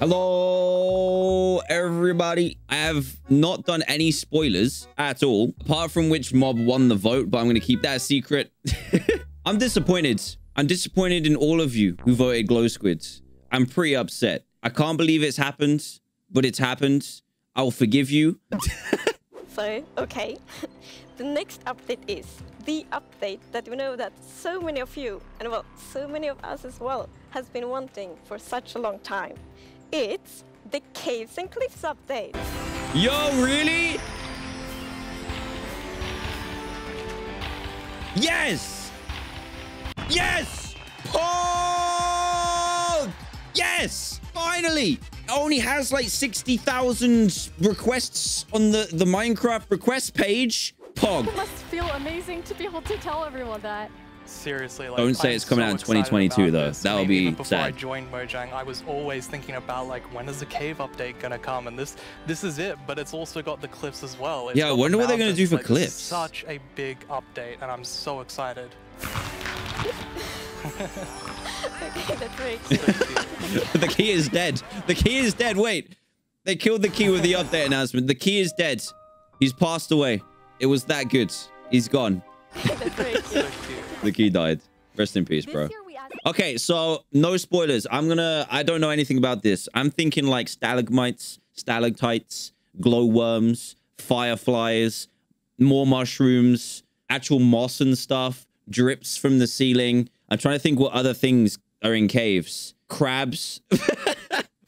Hello, everybody. I have not done any spoilers at all, apart from which mob won the vote, but I'm going to keep that a secret. I'm disappointed. I'm disappointed in all of you who voted Glow Squids. I'm pretty upset. I can't believe it's happened, but it's happened. I'll forgive you. So, okay. The next update is the update that we know that so many of you, and well, so many of us as well, has been wanting for such a long time. It's the Caves and Cliffs update. Yo, really? Yes! Yes! Oh! Yes! Finally! It only has like 60,000 requests on the Minecraft request page. Pog. It must feel amazing to be able to tell everyone that. Seriously, like, don't say it's coming out in 2022 though. That would be even before I sad. joined Mojang, I was always thinking about like, when is the cave update gonna come? And this is it, but it's also got the cliffs as well. It's yeah, I got wonder the what they're gonna do for mountains. cliffs. This is such a big update, and I'm so excited. Okay, that's very exciting. The key is dead. The key is dead. Wait. They killed the key with the update announcement. The key is dead. He's passed away. It was that good. He's gone. That's very cute. So cute. The key died. Rest in peace, bro. Okay, so no spoilers. I don't know anything about this. I'm thinking like stalagmites, stalactites, glowworms, fireflies, more mushrooms, actual moss and stuff, drips from the ceiling. I'm trying to think what other things are in caves. Crabs.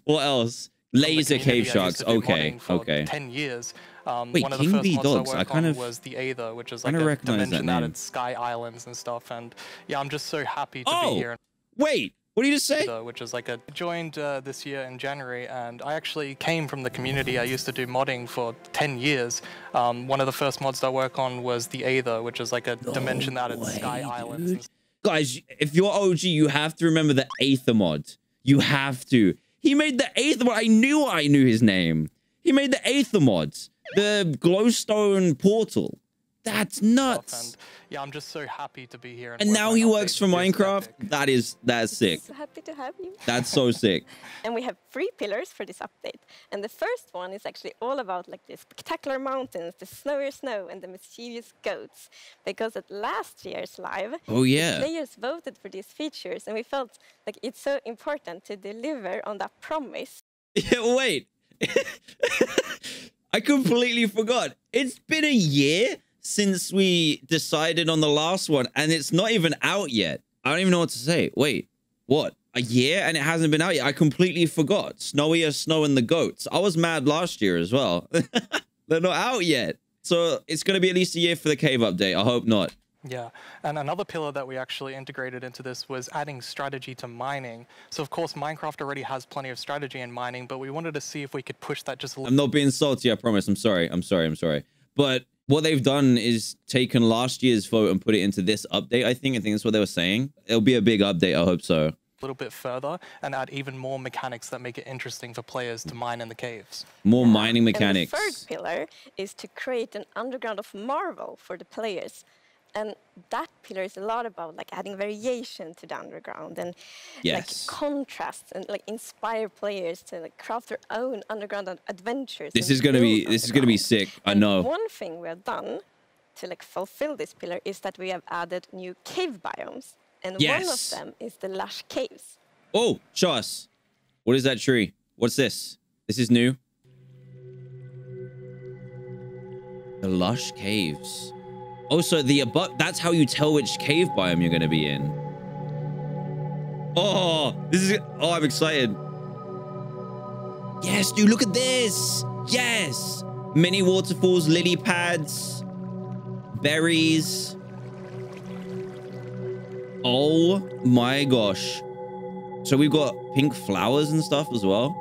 What else? Laser cave sharks. Okay, okay. 10 years. Wait, one of King the first V mods Dogs. I I worked kind on of was the Aether, which is like kinda a recognize that dimension that name. it's sky islands and stuff. And yeah, I'm just so happy to be here. Wait, what did you just say? Which is like I joined this year in January, and I actually came from the community. I used to do modding for 10 years. One of the first mods I work on was the Aether, which is like a dimension that it's sky islands. And Guys, if you're OG, you have to remember the Aether mod. You have to. He made the Aether mod. I knew his name. He made the Aether mod. The glowstone portal. That's nuts. And yeah, I'm just so happy to be here. And work now on he updates works for with this Minecraft. epic. That's sick. So happy to have you. That's so sick. And we have 3 pillars for this update. And the first one is actually all about like the spectacular mountains, the snowier snow, and the mischievous goats. Because at last year's live, Oh yeah. players voted for these features, and we felt like it's so important to deliver on that promise. Yeah, wait. I completely forgot. It's been a year since we decided on the last one, and it's not even out yet. I don't even know what to say. Wait, what? A year and it hasn't been out yet? I completely forgot. Snowier Snow and the Goats. I was mad last year as well. They're not out yet. So it's going to be at least a year for the cave update. I hope not. Yeah, and another pillar that we actually integrated into this was adding strategy to mining. So of course, Minecraft already has plenty of strategy in mining, but we wanted to see if we could push that just a little. I'm not being salty, I promise. I'm sorry. But what they've done is taken last year's vote and put it into this update, I think. I think that's what they were saying. It'll be a big update, I hope so. Little bit further and add even more mechanics that make it interesting for players to mine in the caves. More mining mechanics. And the third pillar is to create an underground of marvel for the players. And that pillar is a lot about like adding variation to the underground and like contrasts and like inspire players to like craft their own underground adventures. This is gonna be sick. I know. One thing we have done to like fulfill this pillar is that we have added new cave biomes, and one of them is the lush caves. Oh, show us. What is that tree? What's this? This is new. The lush caves. Oh, so that's how you tell which cave biome you're going to be in. Oh, I'm excited. Yes, dude, look at this. Yes. Mini waterfalls, lily pads, berries. Oh my gosh. So we've got pink flowers and stuff as well.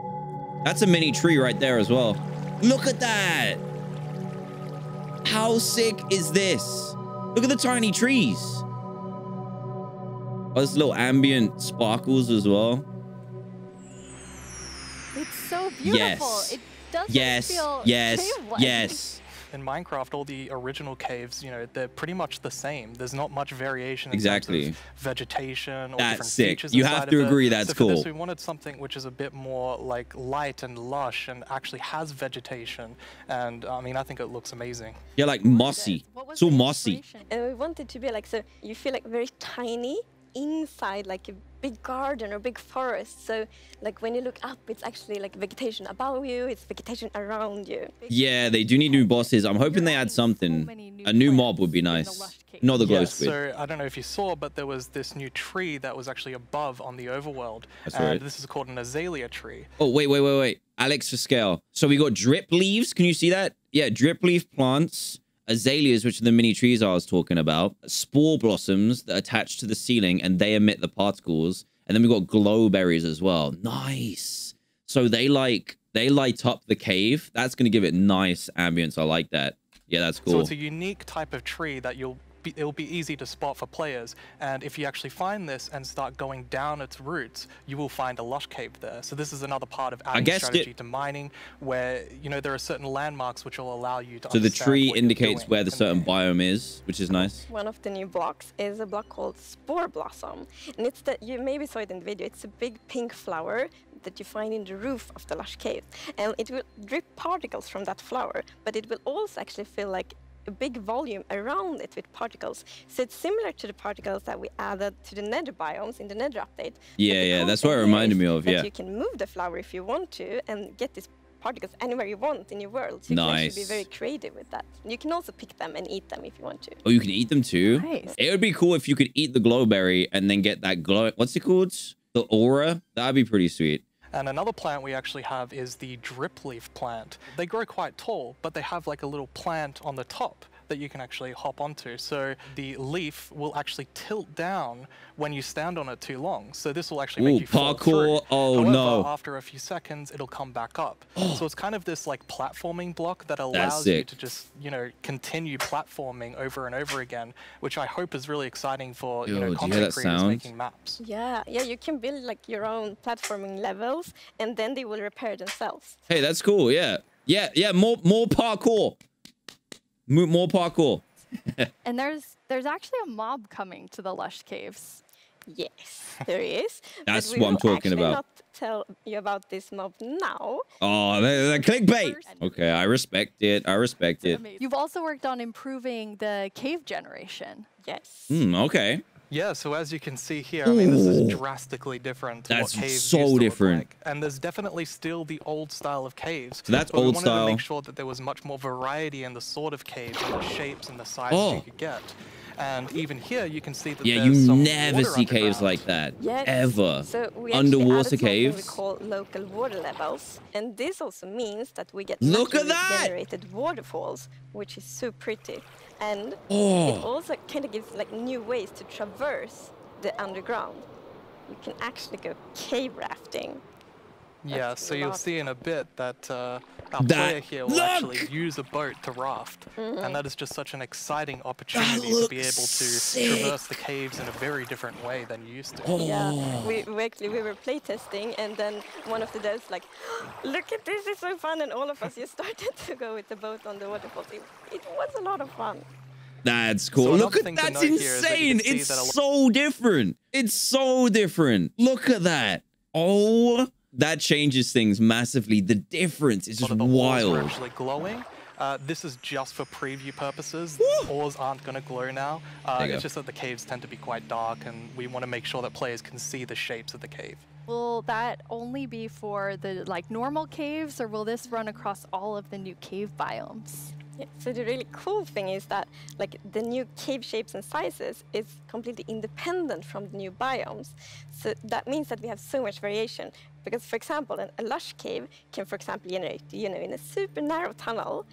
That's a mini tree right there as well. Look at that. How sick is this? Look at the tiny trees. Oh, there's little ambient sparkles as well. It's so beautiful. Yes. It doesn't feel Yes. cave-like. Yes. in Minecraft, all the original caves, you know, they're pretty much the same. There's not much variation in terms of vegetation or different features. You have to agree that's cool. For this, we wanted something which is a bit more like light and lush and actually has vegetation. And I mean, I think it looks amazing. Yeah, like mossy. It's all mossy. And we want it to be like, so you feel like very tiny inside like a big garden or big forest. So like when you look up, it's actually like vegetation above you, it's vegetation around you. Yeah, they do need new bosses. I'm hoping they add something. A new mob would be nice. Not the glow squid. So I don't know if you saw, but there was this new tree that was actually above on the overworld. And this is called an azalea tree. Oh, wait. Alex, for scale. So we got drip leaves. Can you see that? Yeah, drip leaf plants. Azaleas, which are the mini trees I was talking about, spore blossoms that attach to the ceiling and they emit the particles. And then we got glow berries as well. Nice. So they light up the cave. That's going to give it nice ambience. I like that. Yeah, that's cool. So it's a unique type of tree that it'll be easy to spot for players. And if you actually find this and start going down its roots, you will find a lush cave there. So this is another part of adding strategy to mining, where, you know, there are certain landmarks which will allow you to understand. So the tree indicates where the certain biome is, which is nice. One of the new blocks is a block called Spore Blossom. And it's that, you maybe saw it in the video, it's a big pink flower that you find in the roof of the lush cave. And it will drip particles from that flower, but it will also actually feel like a big volume around it with particles. So it's similar to the particles that we added to the nether biomes in the nether update. Yeah, that's what it reminded me of, yeah. You can move the flower if you want to and get these particles anywhere you want in your world. So you can actually be very creative with that. You can also pick them and eat them if you want to. Oh, you can eat them too? Nice. It would be cool if you could eat the glowberry and then get that glow. What's it called? The aura? That'd be pretty sweet. And another plant we actually have is the drip leaf plant. They grow quite tall, but they have like a little plant on the top that you can actually hop onto. So the leaf will actually tilt down when you stand on it too long. So this will actually make you fall through. Oh, however, no. after a few seconds, it'll come back up. So it's kind of this like platforming block that allows you to just, you know, continue platforming over and over again, which I hope is really exciting for, you know, content creators making maps. Yeah, you can build like your own platforming levels and then they will repair themselves. Hey, that's cool. Yeah, more parkour. More parkour. And there's actually a mob coming to the Lush Caves. Yes, there is. That's what I'm talking about. Not tell you about this mob now. Oh, the clickbait. Okay, I respect it. You've also worked on improving the cave generation. Yes. Okay. Yeah, so as you can see here, I mean, this is drastically different to what caves used to look like. And there's definitely still the old style of caves. So that's old style. We wanted to make sure that there was much more variety in the sort of caves and the shapes and the sizes you could get. And even here, you can see that there's some never see caves like that. Yes. Ever. So we underwater caves. We call local water levels. And this also means that we get generated waterfalls, which is so pretty. And it also kind of gives like new ways to traverse the underground. You can actually go cave rafting. Yeah, so you'll see in a bit that our player here will actually use a boat to raft. And that is just such an exciting opportunity to be able to traverse the caves in a very different way than you used to. Yeah, we were playtesting and then one of the devs like, look at this, it's so fun. And all of us just started to go with the boat on the waterfalls. It was a lot of fun. That's cool. So look at that's insane. It's so different. It's so different. Look at that. Oh, that changes things massively. The difference is just wild. Are actually glowing. This is just for preview purposes. Ores aren't going to glow now. It's just that the caves tend to be quite dark, and we want to make sure that players can see the shapes of the cave. Will that only be for the like normal caves, or will this run across all of the new cave biomes? Yeah, so the really cool thing is that like the new cave shapes and sizes is completely independent from the new biomes. So that means that we have so much variation. Because for example, a lush cave can, for example, generate, you know, in a super narrow tunnel,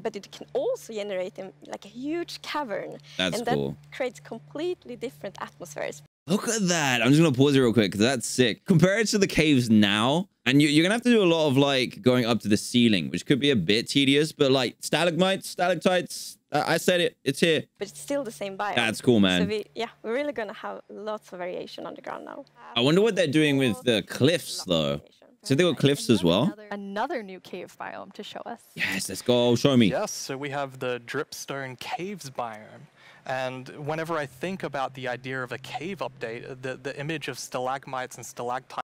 but it can also generate in like a huge cavern. That's cool. And that creates completely different atmospheres. Look at that. I'm just going to pause it real quick because that's sick. Compare it to the caves now. And you're going to have to do a lot of like going up to the ceiling, which could be a bit tedious. But like stalagmites, stalactites, I said it. It's here. But it's still the same biome. That's cool, man. So we're really going to have lots of variation underground now. I wonder what they're doing with the cliffs, though. So they got cliffs as well. Another new cave biome to show us. Yes, let's go. Show me. Yes, so we have the Dripstone Caves biome. And whenever I think about the idea of a cave update, the image of stalagmites and stalactites.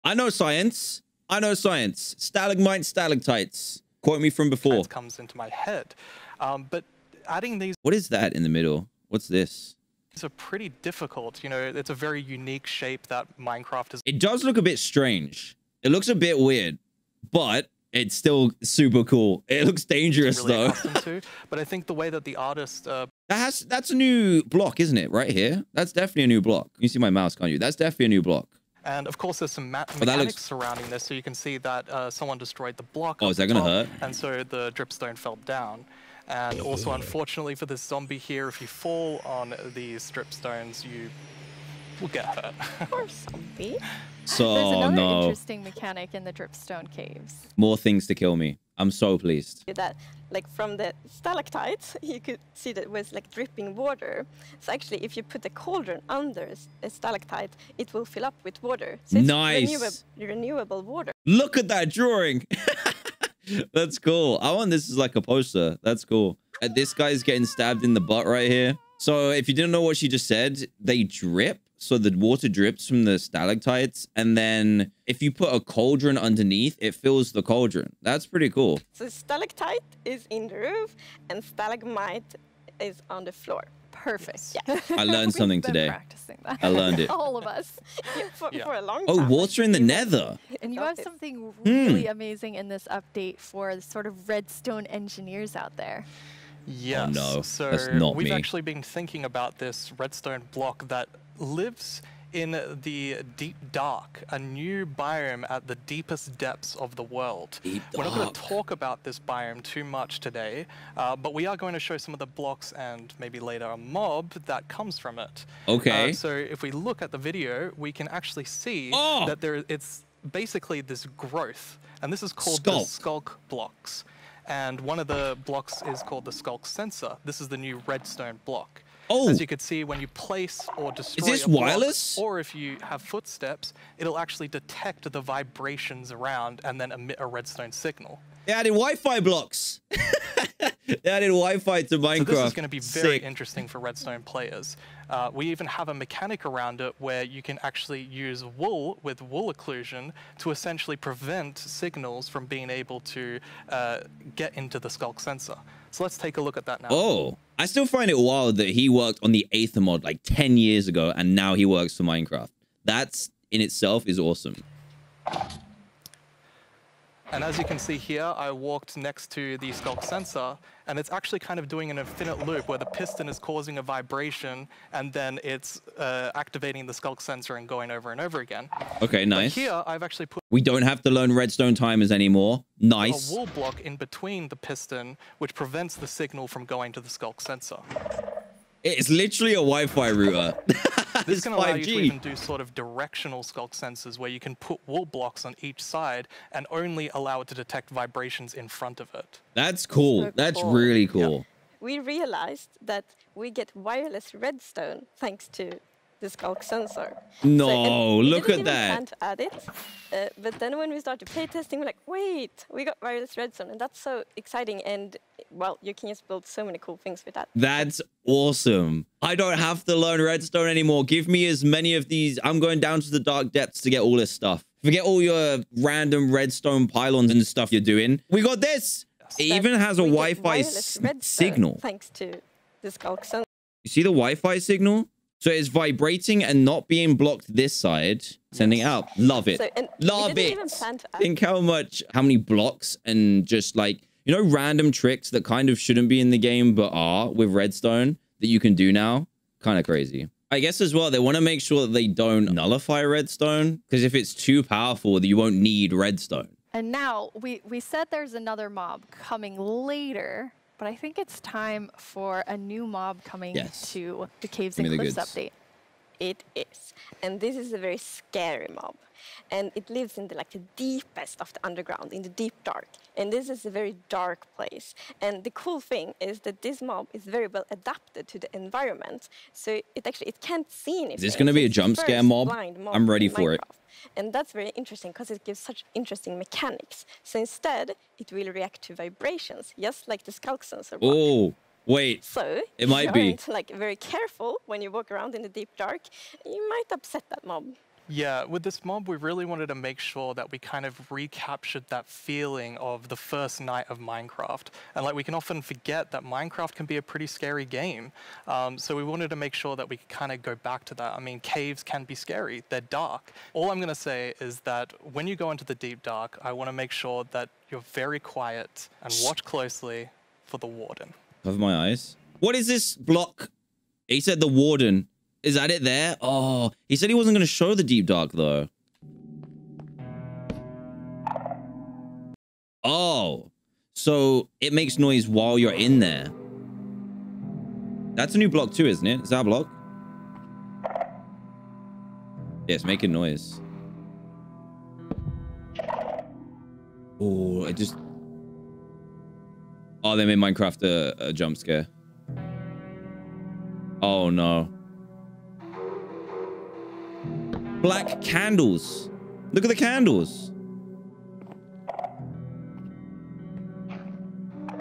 I know science. I know science. Stalagmites, stalactites. Quote me from before. Comes into my head. But adding these. What is that in the middle? What's this? These are pretty difficult. You know, it's a very unique shape that Minecraft is. It does look a bit strange. It looks a bit weird, but it's still super cool. It looks dangerous really though. Accustomed to, but I think the way that the artist. That's a new block, isn't it? Right here. That's definitely a new block. You see my mouse, can't you? That's definitely a new block. And of course, there's some mechanics surrounding this, so you can see that someone destroyed the block. Oh, is that gonna hurt? And so the dripstone fell down. And also, unfortunately for this zombie here, if you fall on these dripstones, you will get hurt. Poor zombie. So, there's another interesting mechanic in the dripstone caves. More things to kill me. I'm so pleased. That, like from the stalactites, you could see that it was like dripping water. So actually, if you put a cauldron under a stalactite, it will fill up with water. So it's nice. Renewable water. Look at that drawing. That's cool. I want this as like a poster. That's cool. This guy's getting stabbed in the butt right here. So if you didn't know what she just said, they drip. So the water drips from the stalactites. And then if you put a cauldron underneath, it fills the cauldron. That's pretty cool. So stalactite is in the roof and stalagmite is on the floor. Perfect. Yeah. I learned something today. Practicing that. I learned it. All of us. For a long time. Oh, water in the nether. And you have something really amazing in this update for the sort of redstone engineers out there. Yes. Oh, no. So that's not we've me. actually been thinking about this redstone block that lives in the deep dark, a new biome at the deepest depths of the world. We're not going to talk about this biome too much today, but we are going to show some of the blocks and maybe later a mob that comes from it. Okay. So if we look at the video, we can actually see that it's basically this growth, and this is called the skulk blocks. And one of the blocks is called the skulk sensor. This is the new redstone block. Oh. As you can see, when you place or destroy Is this a block, wireless? or if you have footsteps, it'll actually detect the vibrations around and then emit a redstone signal. They added Wi-Fi blocks. They added Wi-Fi to Minecraft. So this is going to be very interesting for redstone players. We even have a mechanic around it where you can actually use wool with wool occlusion to essentially prevent signals from being able to get into the skulk sensor. So let's take a look at that now. Oh, I still find it wild that he worked on the Aether mod like 10 years ago and now he works for Minecraft. That's in itself is awesome. And as you can see here, I walked next to the skulk sensor, and it's actually kind of doing an infinite loop where the piston is causing a vibration, and then it's activating the skulk sensor and going over and over again. Okay, nice. But here, I've actually put... We don't have to learn redstone timers anymore. Nice. A wool block in between the piston, which prevents the signal from going to the skulk sensor. It's literally a Wi-Fi router. This can allow you to even do sort of directional skulk sensors where you can put wool blocks on each side and only allow it to detect vibrations in front of it. That's cool. So That's cool. really cool. Yeah. We realized that we get wireless redstone thanks to the skulk sensor. No, look at We that. didn't even plan to add it, but then when we started playtesting, we're like, wait, we got wireless redstone, and that's so exciting. And well, you can just build so many cool things with that. That's awesome. I don't have to learn redstone anymore. Give me as many of these. I'm going down to the dark depths to get all this stuff. Forget all your random redstone pylons and stuff you're doing. We got this. It even has a Wi-Fi signal. Thanks to the skulk sensor. You see the Wi-Fi signal? So it's vibrating and not being blocked this side, sending out. Love it. So, Love we didn't it. even plan to add Think how many blocks and just like, you know, random tricks that kind of shouldn't be in the game but are with redstone that you can do now. Kind of crazy. I guess as well, they want to make sure that they don't nullify redstone, because if it's too powerful, you won't need redstone. And now we said there's another mob coming later, but I think it's time for a new mob coming to the Caves and Cliffs update. it is. And this is a very scary mob. And it lives in the deepest of the underground, in the deep dark. And this is a very dark place. And the cool thing is that this mob is very well adapted to the environment. So it can't see anything. Is this going to be a jump scare mob? I'm ready for it. And that's very interesting because it gives such interesting mechanics. So instead, it will react to vibrations, just like the Skulk sensor mob. Oh, wait. So it might be. If you aren't very careful when you walk around in the deep dark, you might upset that mob. Yeah, with this mob, we really wanted to make sure that we kind of recaptured that feeling of the first night of Minecraft. And we can often forget that Minecraft can be a pretty scary game. So we wanted to make sure that we could kind of go back to that. I mean, caves can be scary. They're dark. All I'm going to say is that when you go into the deep dark, I want to make sure that you're very quiet and watch closely for the warden. Cover my eyes. What is this block? He said the warden. Is that it there? Oh, he said he wasn't going to show the deep dark, though. Oh, so it makes noise while you're in there. That's a new block too, isn't it? Is that a block? Yeah, it's making noise. Oh, it just... Oh, they made Minecraft a jump scare. Oh, no. Black candles. Look at the candles.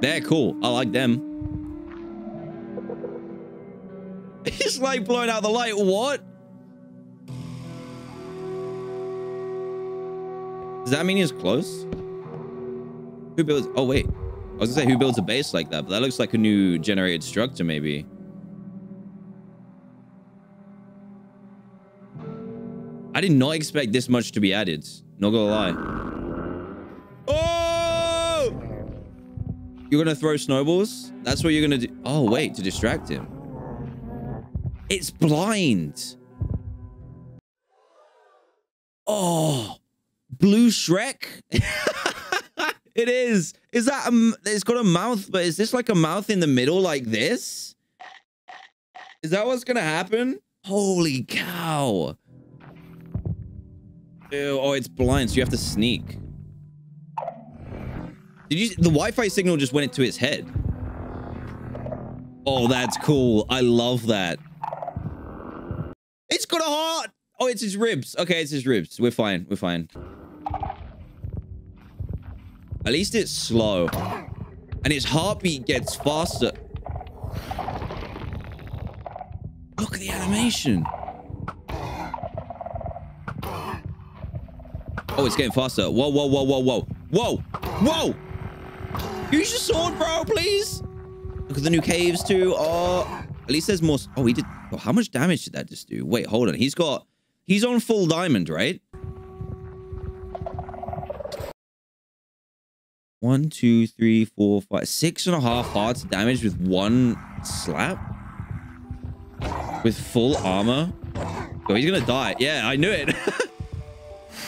They're cool. I like them. It's like blowing out the light. What? Does that mean he's close? Who builds... Oh, wait. I was gonna say, who builds a base like that? But that looks like a new generated structure, maybe. I did not expect this much to be added. Not gonna lie. Oh! You're gonna throw snowballs? That's what you're gonna do. Oh, wait, to distract him. It's blind. Oh, blue Shrek. It is. Is that it's got a mouth, but is this like a mouth in the middle like this? Is that what's gonna happen? Holy cow. Ew, oh, it's blind, so you have to sneak. Did you... The Wi-Fi signal just went into his head. Oh, that's cool. I love that. It's got a heart. Oh, it's his ribs. Okay, it's his ribs. We're fine. We're fine. At least it's slow. And his heartbeat gets faster. Look at the animation. Oh, it's getting faster. Whoa, whoa, whoa, whoa, whoa. Whoa! Whoa! Use your sword, bro, please! Look at the new caves, too. Oh, at least there's more... Oh, he did... Oh, how much damage did that just do? Wait, hold on. He's got... He's on full diamond, right? 1, 2, 3, 4, 5... 6.5 hearts damage with one slap? With full armor? Oh, he's gonna die. Yeah, I knew it.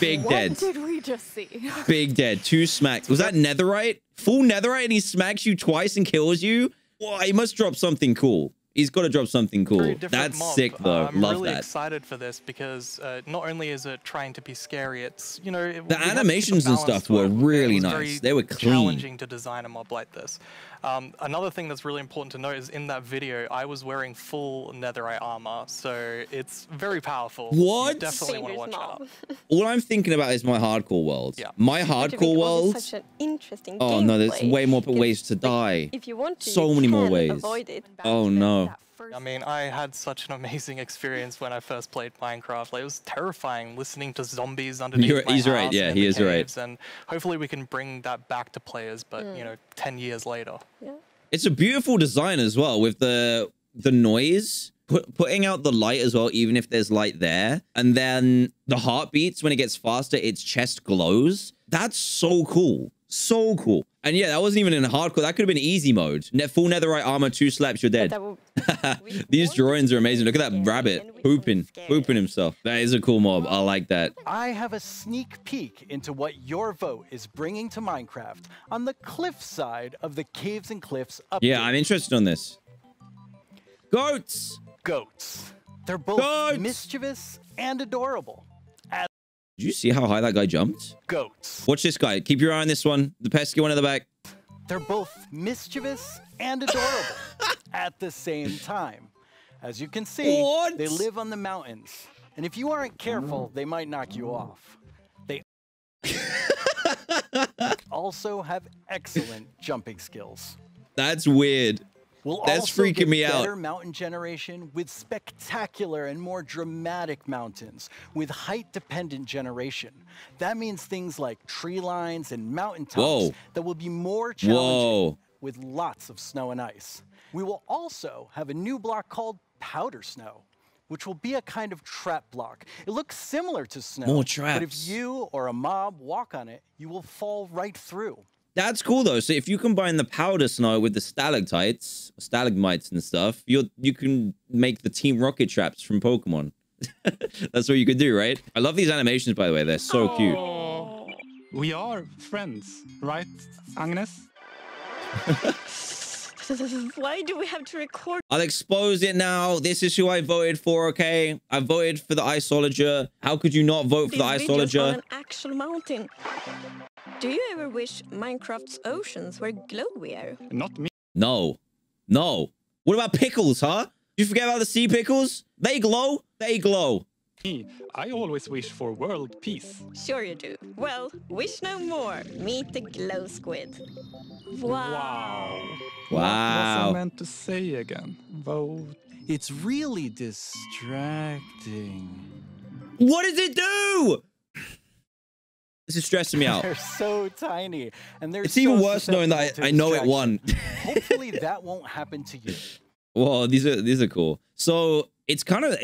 Big dead. What did we just see? Big dead. 2 smacks. Was that netherite? Full netherite and he smacks you twice and kills you? Whoa, he must drop something cool. He's got to drop something cool. That's mob. Sick, though. I'm Love really that. excited for this because not only is it trying to be scary, it's, you know... The animations and stuff were really nice. They were clean. Challenging to design a mob like this. Another thing that's really important to note is in that video, I was wearing full netherite armor, so it's very powerful. What? You definitely want to watch out. All I'm thinking about is my hardcore world. Yeah. My hardcore world... Such an interesting oh, no, there's way more ways to die. If you want to, so many more ways. Avoid it. Oh, no. I mean, I had such an amazing experience when I first played Minecraft. Like, it was terrifying listening to zombies underneath my He's house right. Yeah, in he the is caves, right. And hopefully we can bring that back to players, but, you know, 10 years later. Yeah. It's a beautiful design as well with the noise. Putting out the light as well, even if there's light there. And then the heartbeats, when it gets faster, its chest glows. That's so cool. So cool. And yeah, that wasn't even in hardcore. That could have been easy mode. Full netherite armor, 2 slaps, you're dead. These drawings are amazing. Look at that rabbit pooping himself. That is a cool mob. I like that. I have a sneak peek into what your vote is bringing to Minecraft on the cliff side of the Caves and Cliffs update. Yeah, I'm interested on this. Goats. Goats. They're both mischievous and adorable. Did you see how high that guy jumped? Goats. Watch this guy. Keep your eye on this one. The pesky one in the back. They're both mischievous and adorable at the same time. As you can see, they live on the mountains. And if you aren't careful, they might knock you off. They also have excellent jumping skills. That's weird. That's freaking me out. Better mountain generation with spectacular and more dramatic mountains with height-dependent generation. That means things like tree lines and mountaintops that will be more challenging with lots of snow and ice. We will also have a new block called powder snow, which will be a kind of trap block. It looks similar to snow, more traps. But if you or a mob walk on it, you will fall right through. That's cool though. So if you combine the powder snow with the stalactites, stalagmites and stuff, you can make the Team Rocket traps from Pokemon. That's what you could do, right? I love these animations, by the way. They're so cute. We are friends, right, Agnes? Why do we have to record? I'll expose it now. This is who I voted for, okay? I voted for the Iceologer. How could you not vote for the Iceologer? On an actual mountain. Do you ever wish Minecraft's oceans were glowier? Not me. No. No. What about pickles, huh? You forget about the sea pickles? They glow. They glow. I always wish for world peace. Sure you do. Well, wish no more. Meet the glow squid. Wow. Wow. What was I meant to say again? Vote. It's really distracting. What does it do? This is stressing me out. They're so tiny. And they're It's even worse knowing that I know it won. Hopefully that won't happen to you. Well, these are cool. So it's kind of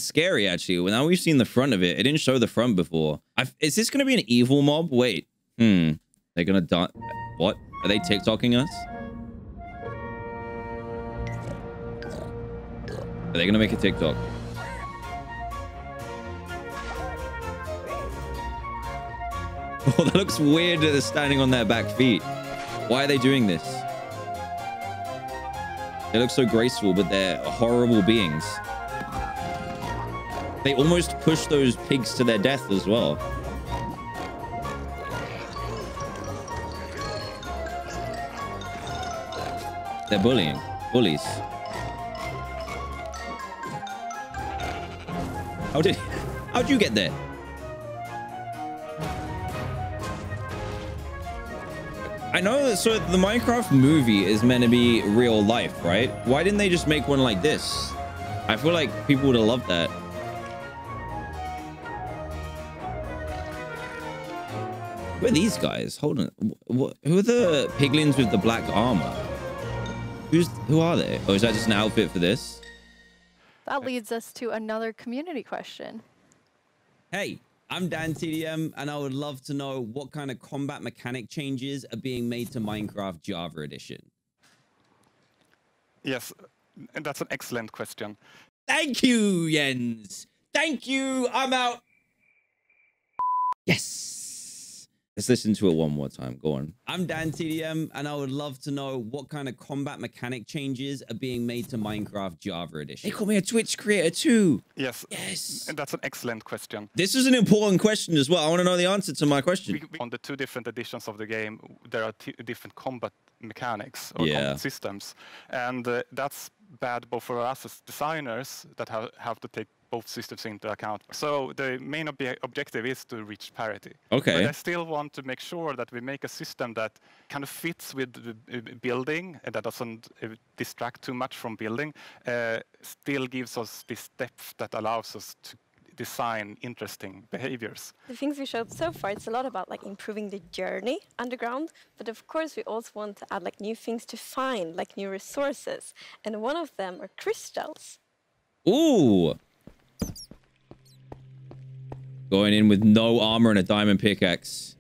scary actually. Now we've seen the front of it. It didn't show the front before. Is this gonna be an evil mob? Wait. They're gonna die. What? Are they TikToking us? Are they gonna make a TikTok? Oh, that looks weird that they're standing on their back feet. Why are they doing this? They look so graceful, but they're horrible beings. They almost push those pigs to their death as well. They're bullying. Bullies. How'd you get there? I know that, so the Minecraft movie is meant to be real life, right? Why didn't they just make one like this? I feel like people would have loved that. Who are these guys? Hold on. Who are the piglins with the black armor? Who are they? Oh, is that just an outfit for this? That leads us to another community question. Hey, I'm Dan TDM, and I would love to know what kind of combat mechanic changes are being made to Minecraft Java Edition. Yes, and that's an excellent question. Thank you, Jens. Thank you. I'm out. Yes. Let's listen to it one more time. Go on. I'm Dan TDM, and I would love to know what kind of combat mechanic changes are being made to Minecraft Java Edition. They call me a Twitch creator too. Yes. Yes. And that's an excellent question. This is an important question as well. I want to know the answer to my question. On the two different editions of the game, there are different combat mechanics or combat systems. And that's bad both for us as designers that have to take both systems into account. So the main objective is to reach parity. Okay. But I still want to make sure that we make a system that kind of fits with the building and that doesn't distract too much from building, still gives us this depth that allows us to design interesting behaviors. The things we showed so far, it's a lot about like improving the journey underground, but of course we also want to add like new things to find, like new resources. And one of them are crystals. Ooh. Going in with no armor and a diamond pickaxe.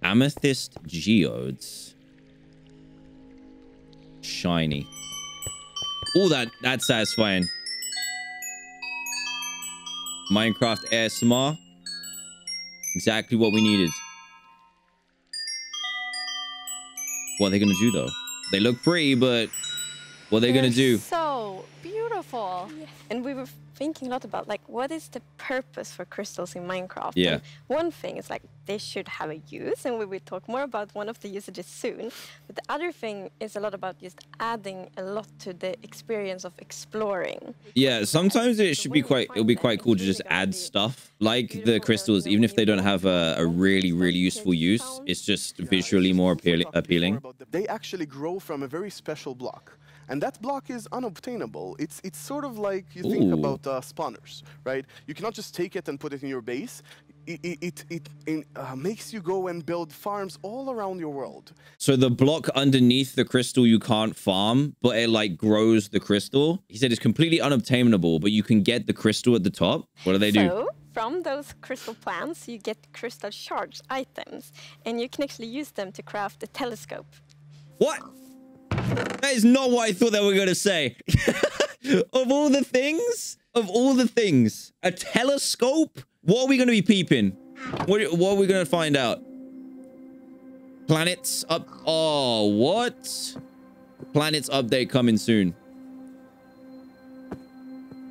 Amethyst geodes. Shiny. Oh, that's satisfying. Minecraft ASMR. Exactly what we needed. What are they gonna do though? They look pretty, but what are they gonna do? So beautiful. beautiful. Yeah. And we were thinking a lot about like what is the purpose for crystals in Minecraft. Yeah. And one thing is like they should have a use, and we will talk more about one of the usages soon. But the other thing is a lot about just adding a lot to the experience of exploring. Yeah, sometimes it'll be quite cool to just add stuff like the crystals, even if they don't have a really useful use. It's just visually more appealing. They actually grow from a very special block. And that block is unobtainable. It's sort of like you think about spawners, right? You cannot just take it and put it in your base. It makes you go and build farms all around your world. So the block underneath the crystal you can't farm, but it like grows the crystal. He said it's completely unobtainable, but you can get the crystal at the top. What do they do? So from those crystal plants, you get crystal shards items, and you can actually use them to craft a telescope. What? That is not what I thought they were going to say. Of all the things, a telescope? What are we going to be peeping? What are we going to find out? Planets up. Oh, what? Planets update coming soon.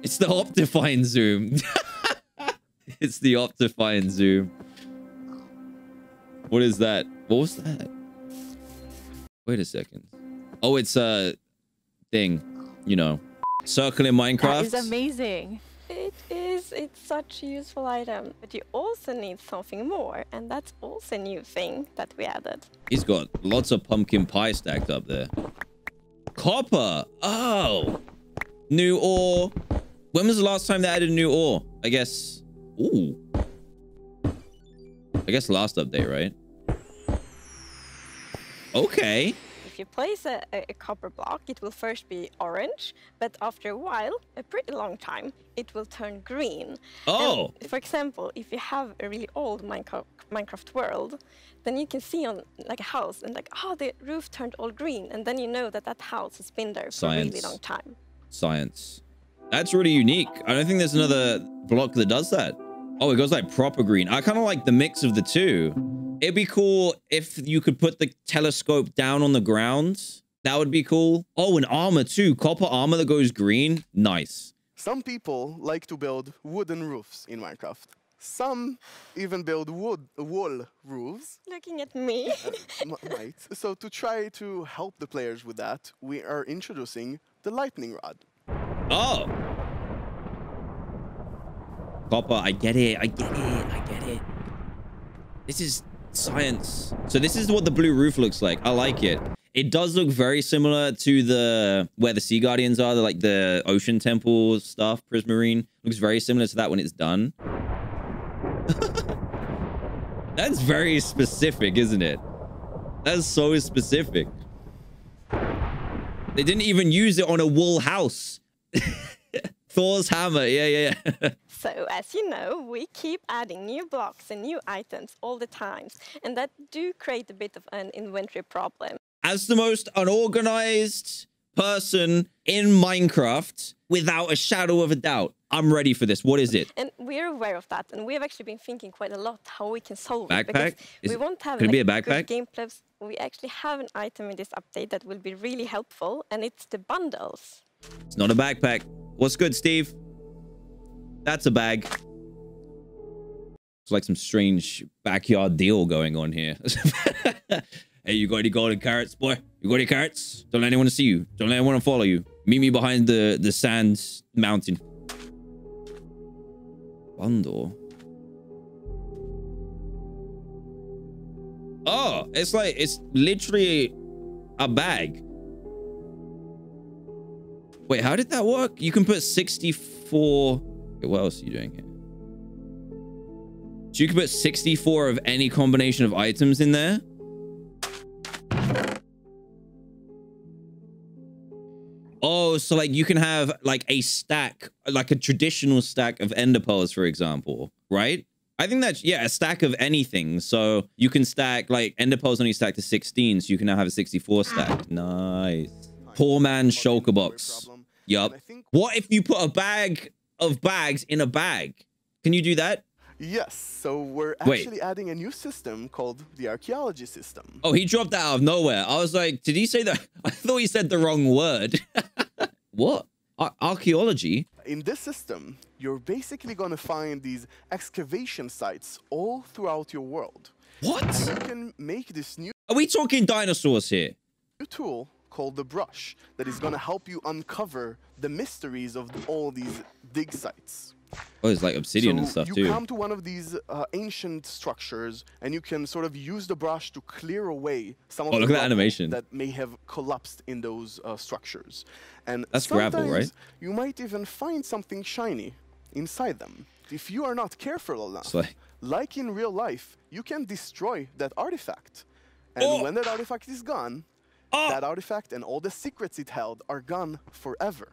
It's the Optifine zoom. It's the Optifine zoom. What is that? What was that? Wait a second. Oh, it's a thing, you know, circle in Minecraft. That is amazing. It is. It's such a useful item. But you also need something more, and that's also a new thing that we added. He's got lots of pumpkin pie stacked up there. Copper. Oh, new ore. When was the last time they added new ore? I guess. Ooh. I guess last update, right? Okay. If you place a copper block, it will first be orange, but after a while, a pretty long time, it will turn green. Oh! And for example, if you have a really old Minecraft world, then you can see on like a house and like, oh, the roof turned all green, and then you know that that house has been there for a really long time. Science. That's really unique. I don't think there's another block that does that. Oh, it goes like proper green. I kind of like the mix of the two. It'd be cool if you could put the telescope down on the ground. That would be cool. Oh, and armor too. Copper armor that goes green. Nice. Some people like to build wooden roofs in Minecraft. Some even build wall roofs. Looking at me. Right. So to try to help the players with that, we are introducing the lightning rod. Oh. Copper, I get it. I get it. This is science. So this is what the blue roof looks like. I like it. It does look very similar to where the Sea Guardians are, like the Ocean Temple stuff, Prismarine. Looks very similar to that when it's done. That's very specific, isn't it? That's so specific. They didn't even use it on a wool house. Thor's hammer. Yeah. So, as you know, we keep adding new blocks and new items all the time, and that do create a bit of an inventory problem. As the most unorganized person in Minecraft, without a shadow of a doubt, I'm ready for this. What is it? And we're aware of that, and we have actually been thinking quite a lot how we can solve it. Backpack? We won't have could it be a backpack? Good gameplay. We actually have an item in this update that will be really helpful, and it's the bundles. It's not a backpack. What's good, Steve? That's a bag. It's like some strange backyard deal going on here. Hey, you got any golden carrots, boy? You got any carrots? Don't let anyone see you. Don't let anyone follow you. Meet me behind the sand mountain. Bundle. Oh, it's literally a bag. Wait, how did that work? You can put 64... Okay, what else are you doing here? So you can put 64 of any combination of items in there? Oh, so like you can have like a stack, like a traditional stack of ender pearls, for example, right? I think that's, yeah, a stack of anything. So you can stack like ender pearls only stack to 16, so you can now have a 64 stack. Nice. Poor man's shulker box. Yup. What if you put a bag of bags in a bag? Can you do that? Yes. So we're actually adding a new system called the archaeology system. Oh, he dropped that out of nowhere. I was like, did he say that? I thought he said the wrong word. What? Archaeology? In this system, you're basically going to find these excavation sites all throughout your world. What? And you can make this new... Are we talking dinosaurs here? ...new tool called the brush that is going to help you uncover the mysteries of all these dig sites. Oh, it's like obsidian and stuff too. You come to one of these ancient structures, and you can sort of use the brush to clear away some of the look at that animation that may have collapsed in those structures. And that's gravel, right? You might even find something shiny inside them. If you are not careful enough, like in real life, you can destroy that artifact. And when that artifact is gone, that artifact and all the secrets it held are gone forever.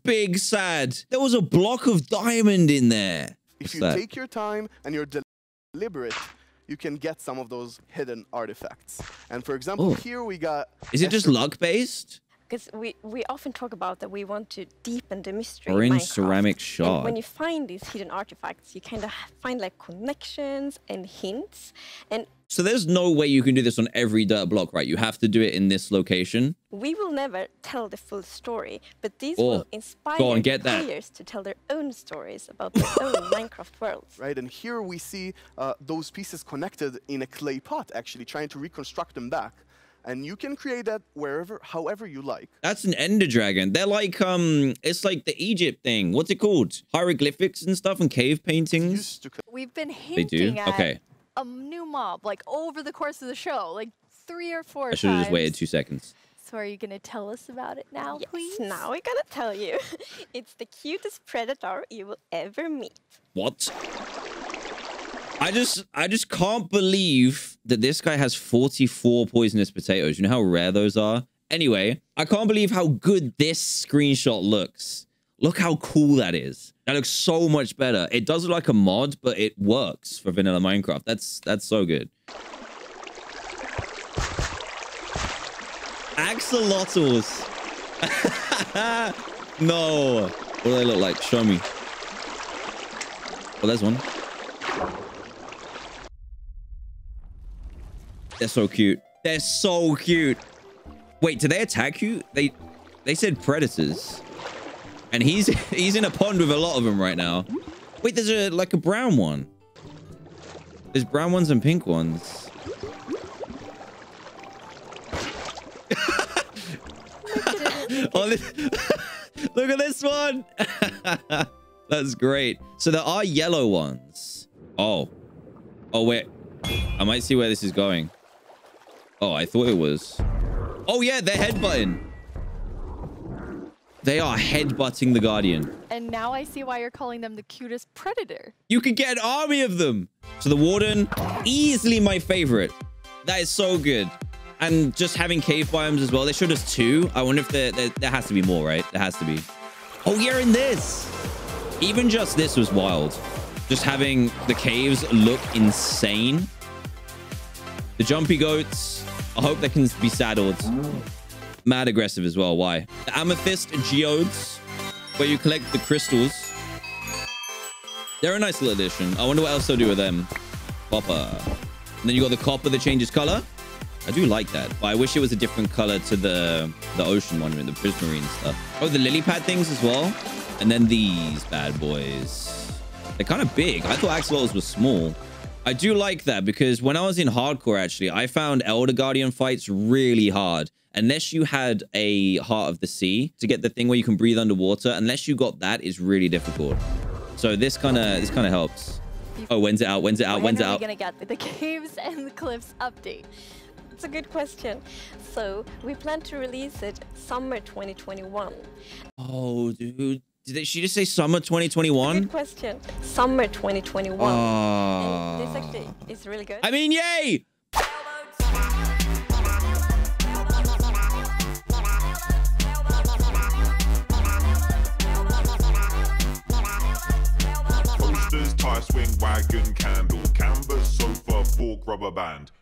Big sad. There was a block of diamond in there. If you take your time and you're deliberate, you can get some of those hidden artifacts. And for example, here we got... Is it just luck-based? Because we often talk about that we want to deepen the mystery. Orange ceramic shard. And when you find these hidden artifacts, you kind of find like connections and hints. And so there's no way you can do this on every dirt block, right? You have to do it in this location. We will never tell the full story, but these will inspire players to tell their own stories about their own Minecraft worlds. Right, and here we see those pieces connected in a clay pot, actually trying to reconstruct them back. And you can create that however you like. That's an Ender Dragon. They're like, it's like the Egypt thing. What's it called? Hieroglyphics and stuff and cave paintings. We've been hinting at a new mob, like over the course of the show, like 3 or 4 times. I should have just waited 2 seconds. So are you going to tell us about it now, please? Yes, now we're going to tell you. It's the cutest predator you will ever meet. What? I just can't believe that this guy has 44 poisonous potatoes. You know how rare those are? Anyway, I can't believe how good this screenshot looks. Look how cool that is. That looks so much better. It does look like a mod, but it works for vanilla Minecraft. That's so good. Axolotls. No. What do they look like? Show me. Oh, there's one. They're so cute. They're so cute. Wait, do they attack you? They said predators. And he's in a pond with a lot of them right now. Wait, there's like a brown one. There's brown ones and pink ones. Look at this one. That's great. So there are yellow ones. Oh, wait. I might see where this is going. Oh, I thought it was. Oh, yeah, they're headbutting. They are headbutting the Guardian. And now I see why you're calling them the cutest predator. You could get an army of them. So the Warden, easily my favorite. That is so good. And just having cave biomes as well. They showed us 2. I wonder if there has to be more, right? There has to be. Oh, yeah, in this. Even just this was wild. Just having the caves look insane. The jumpy goats. I hope they can be saddled. Mad aggressive as well. Why? The amethyst geodes, where you collect the crystals. They're a nice little addition. I wonder what else they'll do with them. Copper. And then you got the copper that changes color. I do like that, but I wish it was a different color to the ocean one with the prismarine stuff. Oh, the lily pad things as well. And then these bad boys. They're kind of big. I thought axolotls were small. I do like that because when I was in hardcore, actually, I found Elder Guardian fights really hard. Unless you had a Heart of the Sea to get the thing where you can breathe underwater, unless you got that, it's really difficult. So this kind of helps. Oh, when's it out? When's it out? When's it out? When are we gonna get the caves and the cliffs update? It's a good question. So we plan to release it summer 2021. Oh, dude. Did she just say summer 2021? Good question. Summer 2021. And this actually is really good. I mean, yay! Posters, tire swing, wagon, candle, canvas, sofa, fork, rubber band.